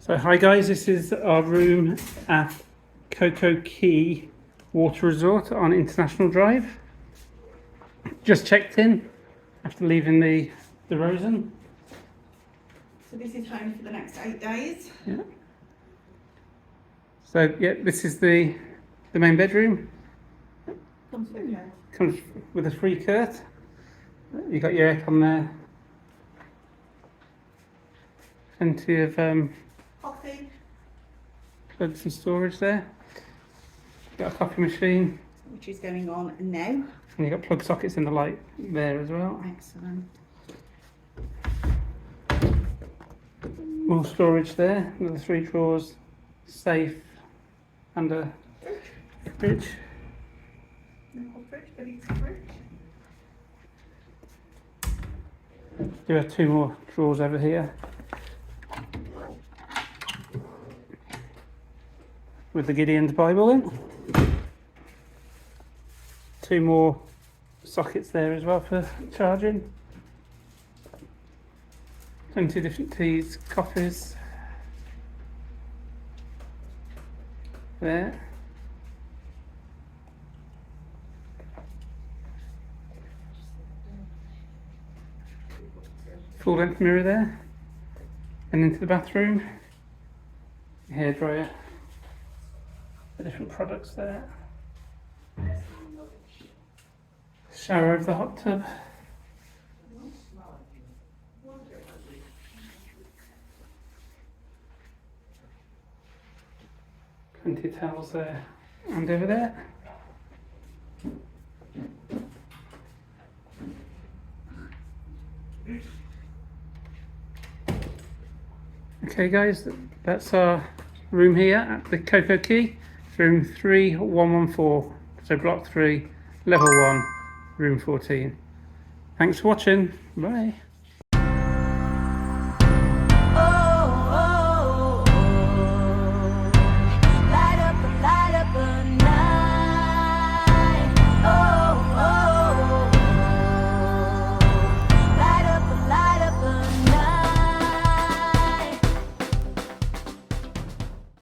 So hi guys, this is our room at Coco Key Water Resort on International Drive. Just checked in after leaving the Rosen. So this is home for the next 8 days. Yeah. So yeah, this is the main bedroom. Comes with it. Comes with a free curtain. You got your aircon there. Plenty of Coffee. loads of storage there. Got a coffee machine. Which is going on now. And you've got plug sockets in the light there as well. Excellent. More storage there. Another 3 drawers, safe, and a fridge. No fridge, but it's a fridge. Do have 2 more drawers over here. With the Gideon's Bible in. 2 more sockets there as well for charging. Plenty of different teas, coffees. There. Full length mirror there. And into the bathroom. Hairdryer. The different products there. Shower over the hot tub. Plenty of towels there and over there. Okay guys, that's our room here at the Coco Key. Room 3114, so block 3, level 1, room 14. Thanks for watching, bye.